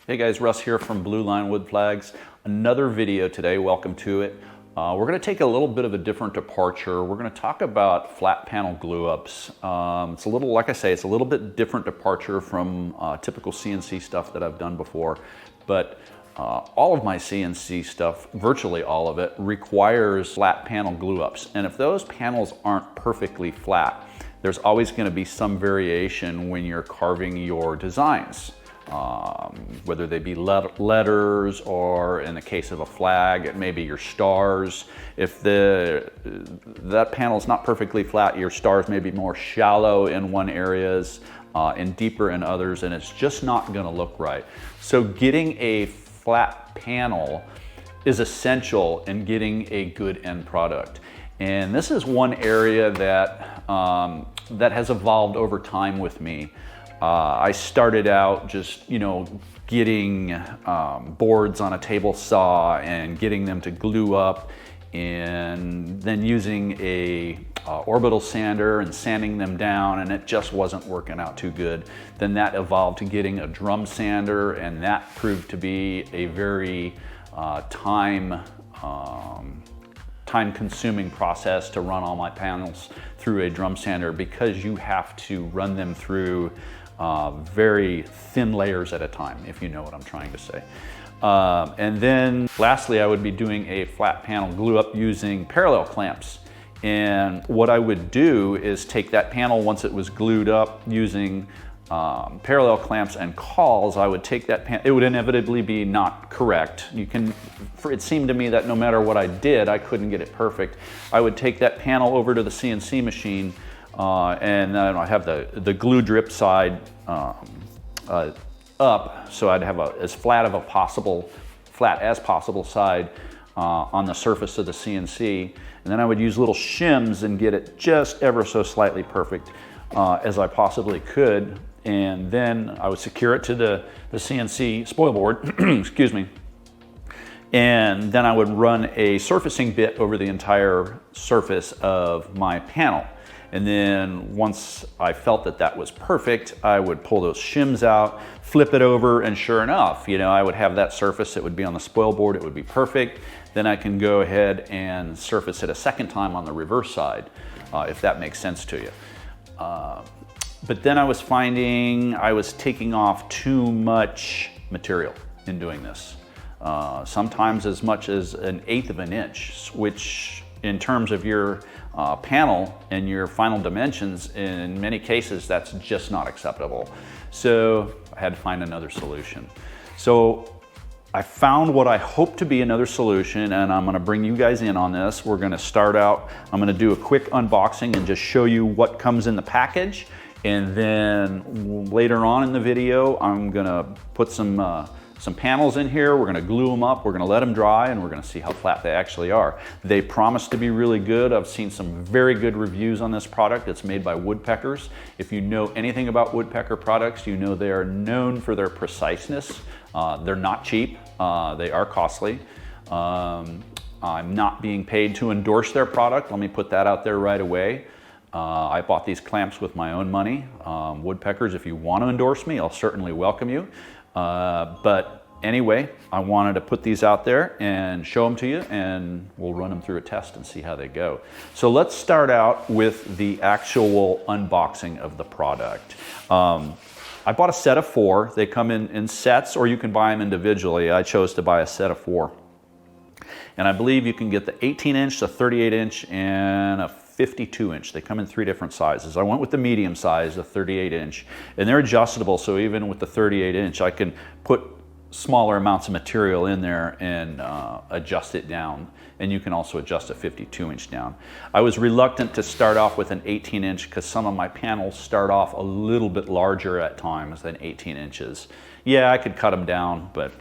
Hey guys, Russ here from Blue Line Wood Flags. Another video today, welcome to it. We're going to take a little bit of a different departure. We're going to talk about flat panel glue ups. It's a little, like I say, it's a little bit different departure from typical CNC stuff that I've done before, but all of my CNC stuff, virtually all of it, requires flat panel glue ups. And if those panels aren't perfectly flat, there's always going to be some variation when you're carving your designs. Whether they be letters or in the case of a flag, it may be your stars. If that panel is not perfectly flat, your stars may be more shallow in one areas and deeper in others, and it's just not going to look right. So getting a flat panel is essential in getting a good end product. And this is one area that, that has evolved over time with me. I started out just, getting boards on a table saw and getting them to glue up, and then using a orbital sander and sanding them down, and it just wasn't working out too good. Then that evolved to getting a drum sander, and that proved to be a very time-consuming process to run all my panels through a drum sander, because you have to run them through very thin layers at a time, if you know what I'm trying to say. And then lastly, I would be doing a flat panel glue up using parallel clamps. And what I would do is take that panel once it was glued up using parallel clamps and cawls. I would take that panel, it would inevitably be not correct. It seemed to me that no matter what I did, I couldn't get it perfect. I would take that panel over to the CNC machine, and then I have the glue drip side up, so I'd have as flat as possible side on the surface of the CNC, and then I would use little shims and get it just ever so slightly perfect as I possibly could, and then I would secure it to the CNC spoil board, excuse me, and then I would run a surfacing bit over the entire surface of my panel. And then once I felt that that was perfect, I would pull those shims out, flip it over, and sure enough, I would have that surface. It would be on the spoil board. It would be perfect. Then I can go ahead and surface it a second time on the reverse side, if that makes sense to you. But then I was finding I was taking off too much material in doing this. Sometimes as much as 1/8 of an inch, which in terms of your panel and your final dimensions, in many cases, that's just not acceptable. So I had to find another solution. So I found what I hope to be another solution, and I'm gonna bring you guys in on this. We're gonna start out, I'm gonna do a quick unboxing and just show you what comes in the package. And then later on in the video, I'm gonna put some panels in here. We're gonna glue them up, we're gonna let them dry, and we're gonna see how flat they actually are. They promise to be really good. I've seen some very good reviews on this product. It's made by Woodpeckers. If you know anything about Woodpecker products, you know they are known for their preciseness. They're not cheap, they are costly. I'm not being paid to endorse their product. Let me put that out there right away. I bought these clamps with my own money. Woodpeckers, if you want to endorse me, I'll certainly welcome you. But anyway, I wanted to put these out there and show them to you, and we'll run them through a test and see how they go. So let's start out with the actual unboxing of the product. I bought a set of 4. They come in sets, or you can buy them individually. I chose to buy a set of 4. And I believe you can get the 18-inch, the 38-inch, and a 52-inch. They come in 3 different sizes. I went with the medium size, the 38-inch, and they're adjustable. So even with the 38-inch, I can put smaller amounts of material in there and adjust it down. And you can also adjust a 52-inch down. I was reluctant to start off with an 18-inch because some of my panels start off a little bit larger at times than 18 inches. Yeah, I could cut them down, but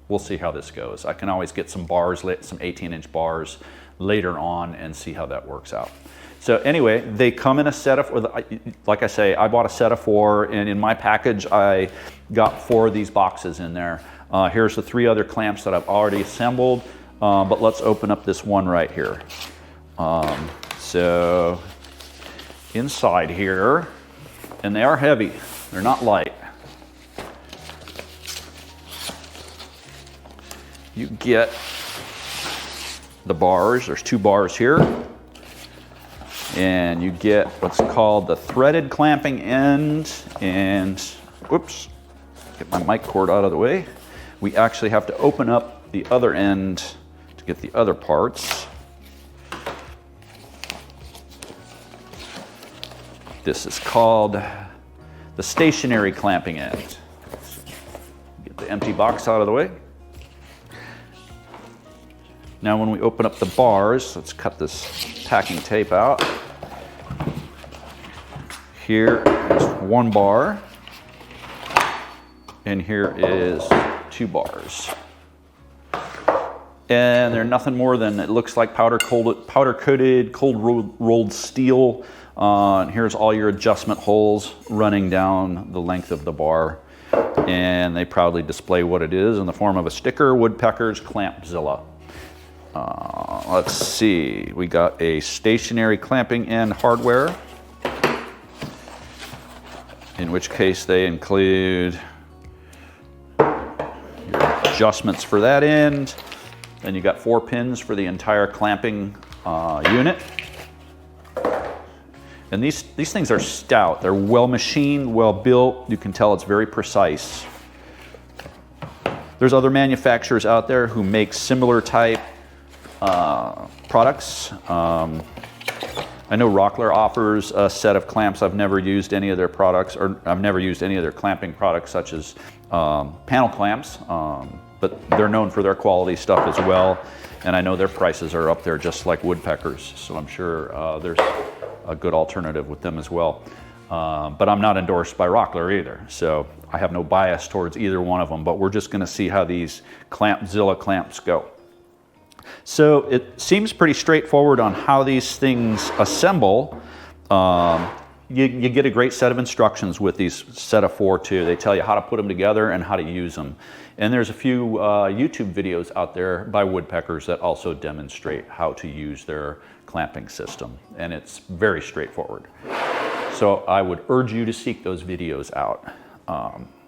we'll see how this goes. I can always get some bars, some 18-inch bars later on, and see how that works out. So anyway, they come in a set of, like I say, I bought a set of 4, and in my package, I got 4 of these boxes in there. Here's the 3 other clamps that I've already assembled, but let's open up this one right here. So inside here, and they are heavy, they're not light. you get the bars. There's 2 bars here. And you get what's called the threaded clamping end. And, whoops, get my mic cord out of the way. We actually have to open up the other end to get the other parts. This is called the stationary clamping end. Get the empty box out of the way. Now when we open up the bars, let's cut this packing tape out. Here is 1 bar, and here is 2 bars. And they're nothing more than, it looks like powder coated, cold rolled steel. And here's all your adjustment holes running down the length of the bar. And they proudly display what it is in the form of a sticker, Woodpeckers Clampzilla. Let's see, we got a stationary clamping end hardware, in which case they include your adjustments for that end. Then you got 4 pins for the entire clamping unit. And these things are stout. They're well machined, well built. You can tell it's very precise. There's other manufacturers out there who make similar type products. I know Rockler offers a set of clamps. I've never used any of their products, or I've never used any of their clamping products, such as panel clamps, but they're known for their quality stuff as well. And I know their prices are up there just like Woodpeckers, so I'm sure there's a good alternative with them as well. But I'm not endorsed by Rockler either, so I have no bias towards either one of them, but we're just gonna see how these Clampzilla clamps go. So it seems pretty straightforward on how these things assemble. You get a great set of instructions with these set of 4 too. They tell you how to put them together and how to use them. And there's a few YouTube videos out there by Woodpeckers that also demonstrate how to use their clamping system. And it's very straightforward. So I would urge you to seek those videos out.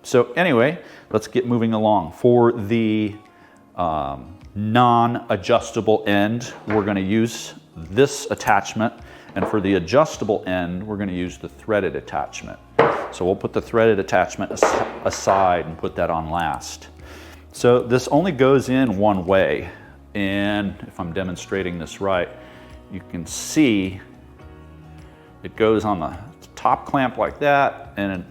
So anyway, let's get moving along. For the non-adjustable end, we're going to use this attachment, and for the adjustable end, we're going to use the threaded attachment. So we'll put the threaded attachment aside and put that on last. So this only goes in one way, and if I'm demonstrating this right, you can see it goes on the top clamp like that, and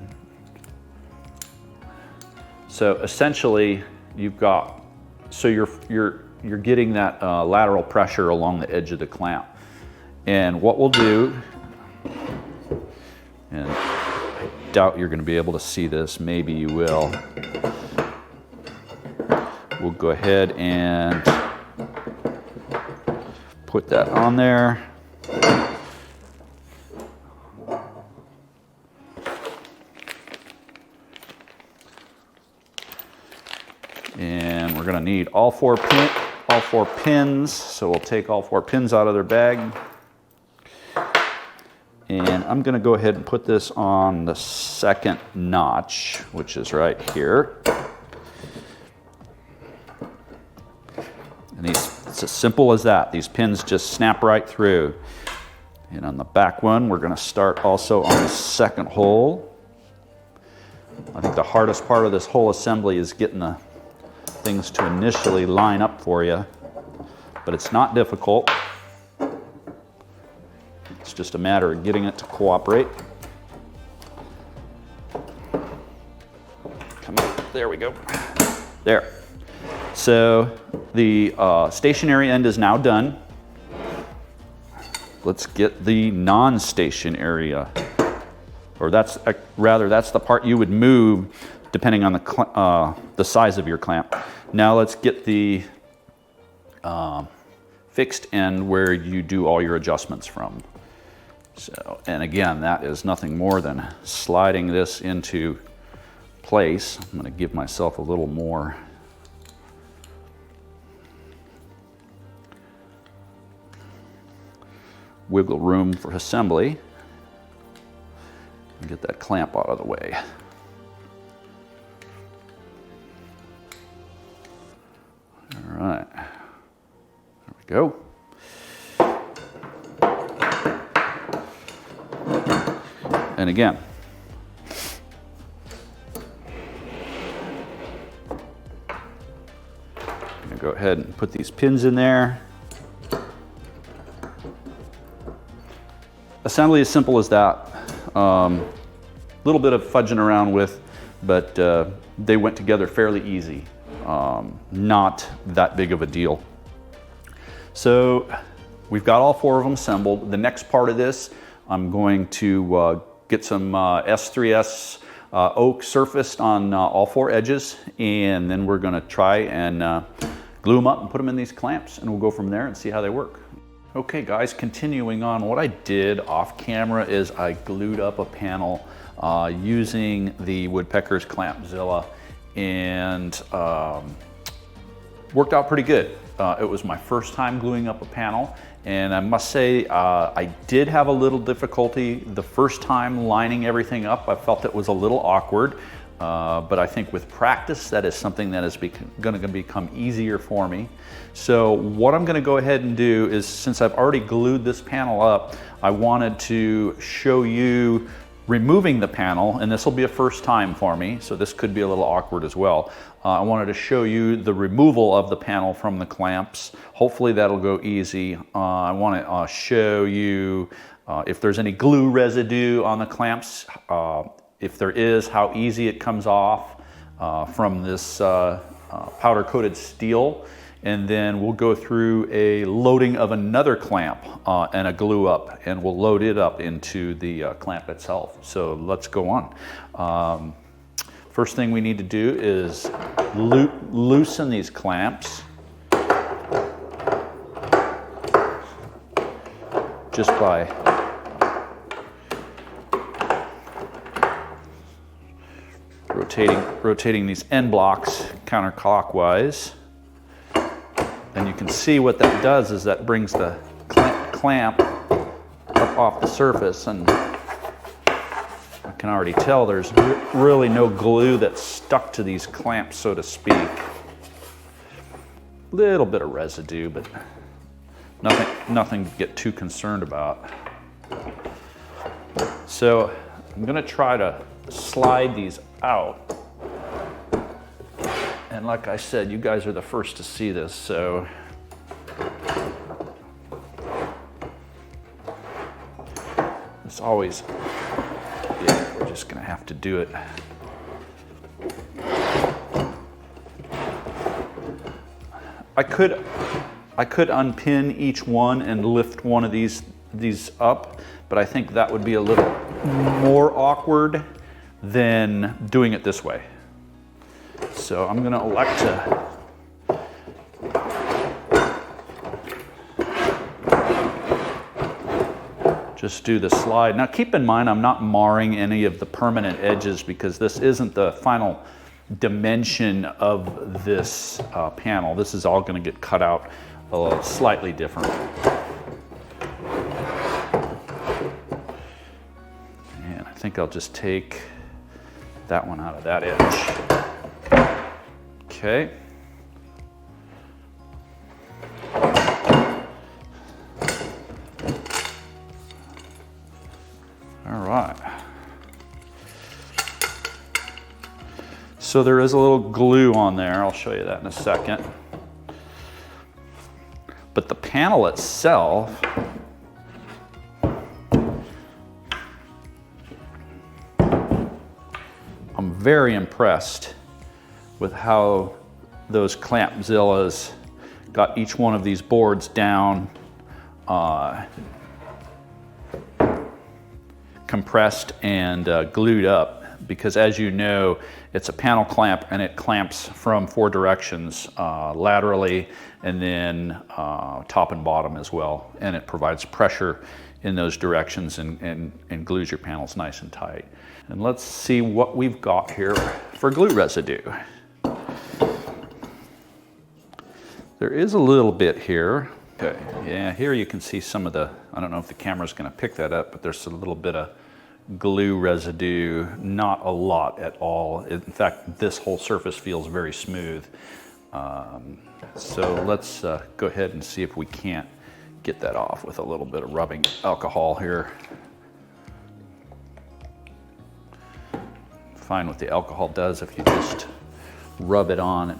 so essentially you've got, so you're getting that lateral pressure along the edge of the clamp. And what we'll do, and I doubt you're going to be able to see this, maybe you will. We'll go ahead and put that on there. And we're going to need all four pins, so we'll take all 4 pins out of their bag. And I'm going to go ahead and put this on the second notch, which is right here. And it's as simple as that. These pins just snap right through. And on the back one, we're going to start also on the second hole. I think the hardest part of this whole assembly is getting the things to initially line up for you, but it's not difficult. It's just a matter of getting it to cooperate. Come on, there we go. There. So the stationary end is now done. Let's get the non-stationary, or that's the part you would move depending on the size of your clamp. Now let's get the fixed end where you do all your adjustments from. So, and again, that is nothing more than sliding this into place. I'm going to give myself a little more wiggle room for assembly and get that clamp out of the way. All go. And again. I'm gonna go ahead and put these pins in there. Assembly is simple as that. Little bit of fudging around with, but they went together fairly easy. Not that big of a deal. So we've got all 4 of them assembled. The next part of this, I'm going to get some S3S oak surfaced on all 4 edges, and then we're gonna try and glue them up and put them in these clamps, and we'll go from there and see how they work. Okay guys, continuing on, what I did off camera is I glued up a panel using the Woodpeckers Clampzilla, and worked out pretty good. It was my first time gluing up a panel, and I must say I did have a little difficulty the first time lining everything up. I felt it was a little awkward, but I think with practice that is something that is going to become easier for me. So what I'm going to go ahead and do is, since I've already glued this panel up, I wanted to show you removing the panel, and this will be a first time for me, so this could be a little awkward as well. I wanted to show you the removal of the panel from the clamps. Hopefully that'll go easy. I want to show you if there's any glue residue on the clamps. If there is, how easy it comes off from this powder coated steel. And then we'll go through a loading of another clamp and a glue up, and we'll load it up into the clamp itself. So let's go on. First thing we need to do is loosen these clamps. Just by rotating these end blocks counterclockwise. And you can see what that does is that brings the clamp up off the surface, and I can already tell there's really no glue that's stuck to these clamps, so to speak. Little bit of residue, but nothing to get too concerned about. So I'm going to try to slide these out. And like I said, you guys are the first to see this, so it's always, yeah, we're just gonna have to do it. I could unpin each one and lift one of these up, but I think that would be a little more awkward than doing it this way. So I'm going to elect to just do the slide. Now keep in mind, I'm not marring any of the permanent edges because this isn't the final dimension of this panel. This is all going to get cut out slightly different. And I think I'll just take that one out of that edge. Okay. All right. So there is a little glue on there. I'll show you that in a second. But the panel itself, I'm very impressed with how those Clampzillas got each one of these boards down, compressed and glued up, because as you know, it's a panel clamp and it clamps from 4 directions, laterally and then top and bottom as well, and it provides pressure in those directions and glues your panels nice and tight. And let's see what we've got here for glue residue. There is a little bit here. Okay, yeah, here you can see some of the, I don't know if the camera's gonna pick that up, but there's a little bit of glue residue, not a lot at all. In fact, this whole surface feels very smooth. So let's go ahead and see if we can't get that off with a little bit of rubbing alcohol here. Find what the alcohol does if you just rub it on. It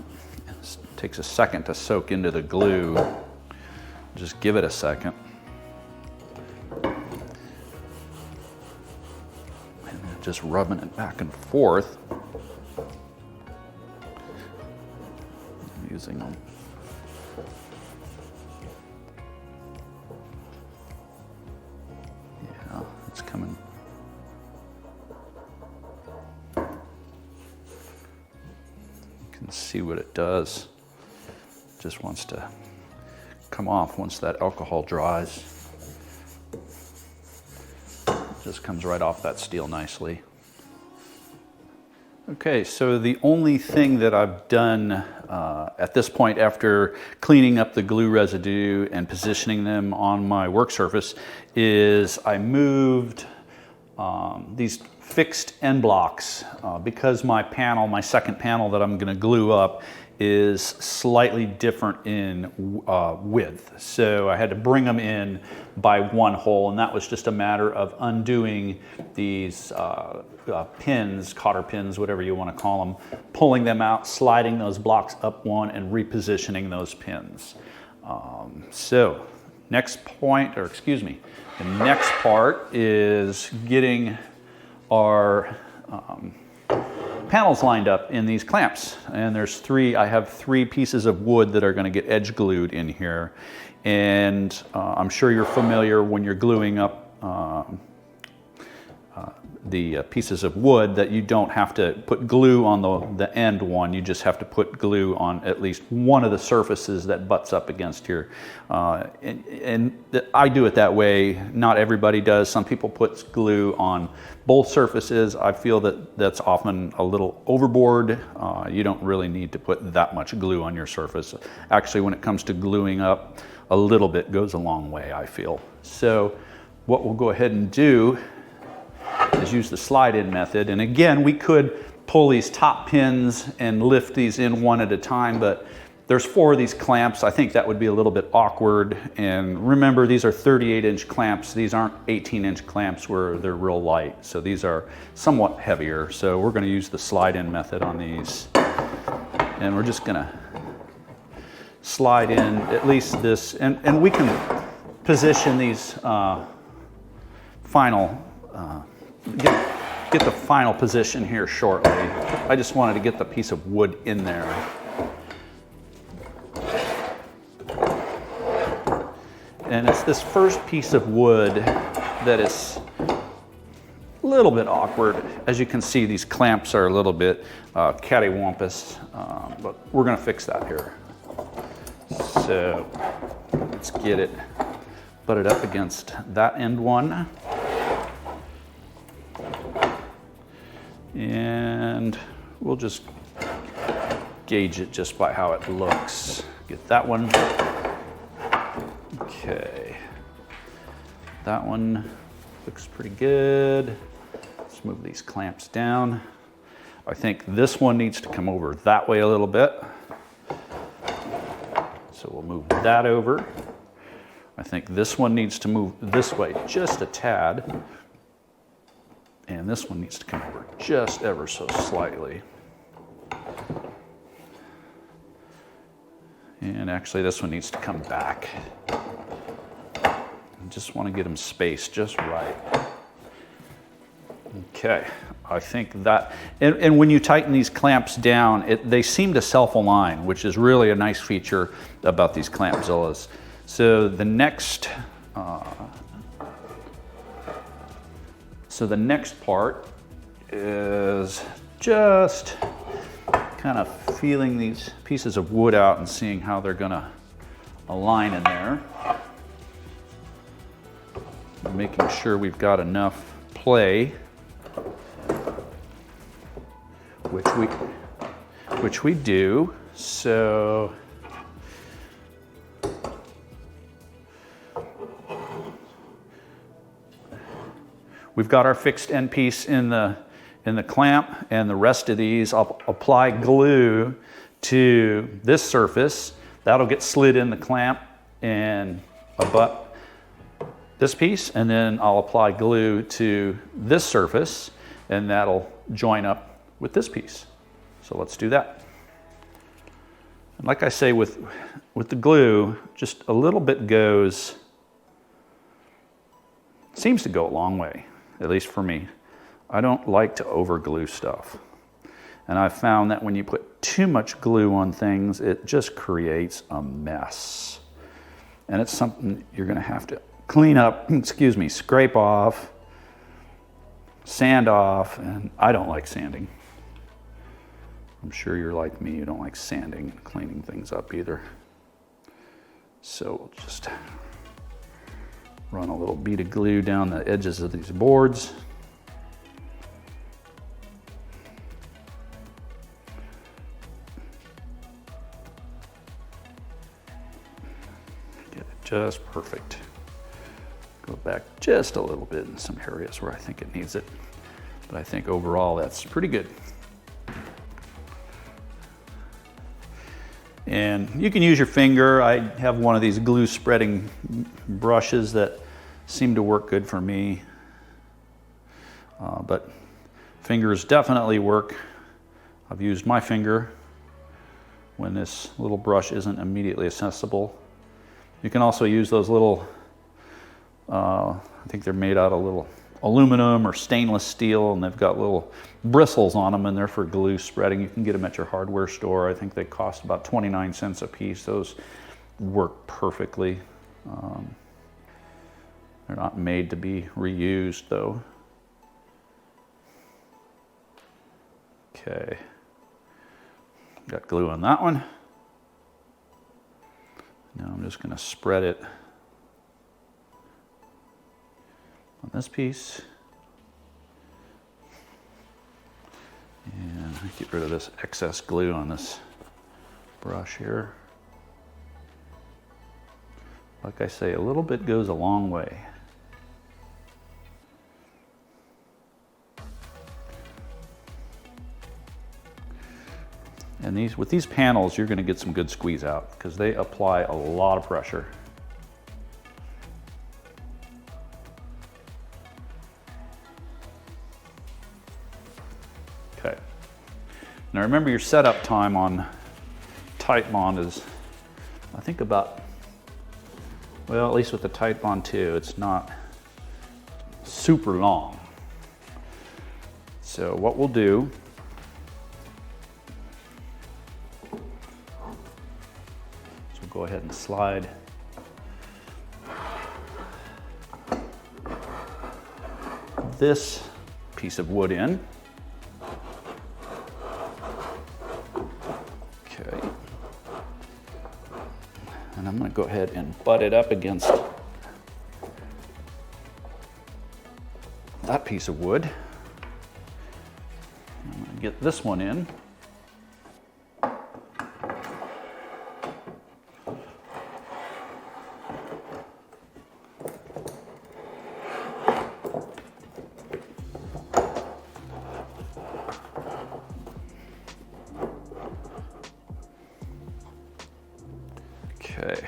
takes a second to soak into the glue. Just give it a second. And just rubbing it back and forth. Using them. Yeah, it's coming. You can see what it does. It just wants to come off once that alcohol dries. It just comes right off that steel nicely. Okay, so the only thing that I've done at this point after cleaning up the glue residue and positioning them on my work surface is I moved these fixed end blocks because my second panel that I'm going to glue up is slightly different in width. So I had to bring them in by one hole, and that was just a matter of undoing these pins, cotter pins, whatever you want to call them, pulling them out, sliding those blocks up one, and repositioning those pins. So next point, or excuse me, the next part is getting our panels lined up in these clamps. And I have three pieces of wood that are going to get edge glued in here. And I'm sure you're familiar when you're gluing up the pieces of wood that you don't have to put glue on the end one. You just have to put glue on at least one of the surfaces that butts up against here. And I do it that way. Not everybody does. Some people put glue on both surfaces. I feel that that's often a little overboard. You don't really need to put that much glue on your surface. Actually, when it comes to gluing up, a little bit goes a long way, I feel. So what we'll go ahead and do is use the slide-in method. And again, we could pull these top pins and lift these in one at a time, but there's 4 of these clamps. I think that would be a little bit awkward. And remember, these are 38-inch clamps. These aren't 18-inch clamps where they're real light. So these are somewhat heavier. So we're going to use the slide-in method on these. And we're just going to slide in at least this. And we can position these final get the final position here shortly. I just wanted to get the piece of wood in there. And it's this first piece of wood that is a little bit awkward. As you can see, these clamps are a little bit cattywampus, but we're going to fix that here. So let's get it butted up against that end one. And we'll just gauge it just by how it looks. Get that one. Okay. That one looks pretty good. Let's move these clamps down. I think this one needs to come over that way a little bit. So we'll move that over. I think this one needs to move this way just a tad. And this one needs to come over just ever so slightly. And actually this one needs to come back. I just want to get them spaced just right. Okay, I think that, and when you tighten these clamps down, they seem to self-align, which is really a nice feature about these Clampzillas. So the next part is just kind of feeling these pieces of wood out and seeing how they're going to align in there. Making sure we've got enough play, which we do. So we've got our fixed end piece in the clamp, and the rest of these I'll apply glue to this surface. That'll get slid in the clamp and abut this piece, and then I'll apply glue to this surface, and that'll join up with this piece. So let's do that. And like I say, with the glue, just a little bit seems to go a long way, at least for me. I don't like to over glue stuff. And I've found that when you put too much glue on things, it just creates a mess. And it's something you're gonna have to clean up, excuse me, scrape off, sand off, and I don't like sanding. I'm sure you're like me, you don't like sanding and cleaning things up either. So we'll just run a little bead of glue down the edges of these boards. Get it just perfect. Go back just a little bit in some areas where I think it needs it. But I think overall that's pretty good. And you can use your finger. I have one of these glue spreading brushes that seem to work good for me. But fingers definitely work. I've used my finger when this little brush isn't immediately accessible. You can also use those little, I think they're made out of little aluminum or stainless steel, and they've got little bristles on them, and they're for glue spreading. You can get them at your hardware store. I think they cost about 29 cents a piece. Those work perfectly. They're not made to be reused though. Okay, got glue on that one. Now I'm just going to spread it on this piece. And get rid of this excess glue on this brush here. Like I say, a little bit goes a long way. And with these panels, you're going to get some good squeeze out because they apply a lot of pressure. Okay. Now remember, your setup time on Titebond is, I think, about, well, at least with the Titebond 2, it's not super long. So what we'll do is we'll go ahead and slide this piece of wood in. Okay. And I'm going to go ahead and butt it up against that piece of wood. I'm going to get this one in. Okay.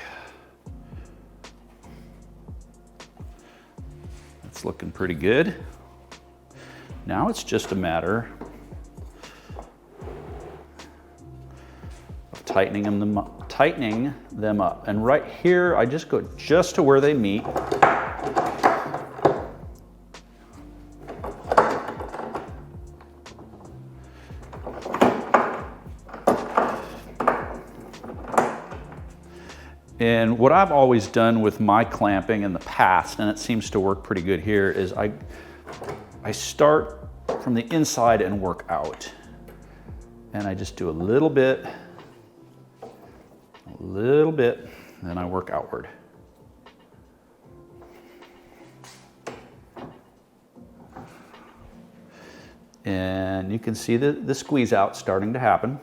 That's looking pretty good. Now it's just a matter of tightening them up. And right here, I just go just to where they meet. And what I've always done with my clamping in the past, and it seems to work pretty good here, is I start from the inside and work out. And I just do a little bit, then I work outward. And you can see the squeeze out starting to happen.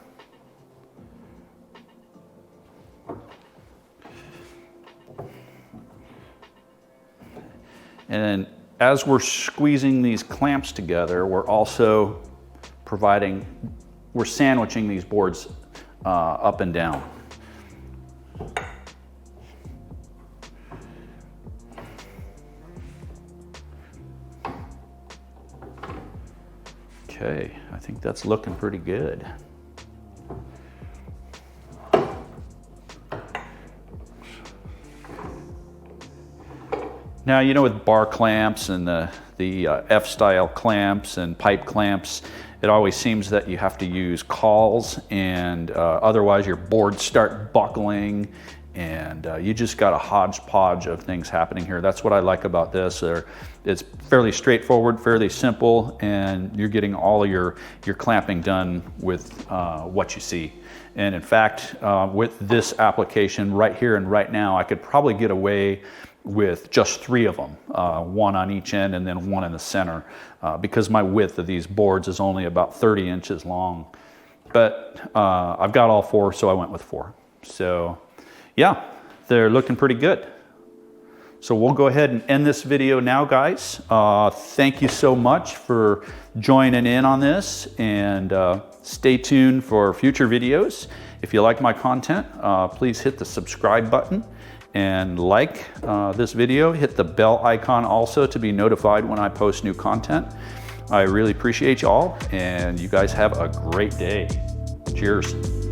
And as we're squeezing these clamps together, we're also sandwiching these boards up and down. Okay, I think that's looking pretty good. Now, you know, with bar clamps and the F-style clamps and pipe clamps, it always seems that you have to use cauls, and otherwise your boards start buckling, and you just got a hodgepodge of things happening here. That's what I like about this. It's fairly straightforward, fairly simple, and you're getting all of your clamping done with what you see. And in fact, with this application right here and right now, I could probably get away with just 3 of them, one on each end and then one in the center, because my width of these boards is only about 30 inches long. But I've got all 4, so I went with 4. So yeah, they're looking pretty good. So we'll go ahead and end this video now, guys. Thank you so much for joining in on this, and stay tuned for future videos. If you like my content, please hit the subscribe button and like this video. Hit the bell icon also to be notified when I post new content. I really appreciate y'all, and you guys have a great day. Cheers.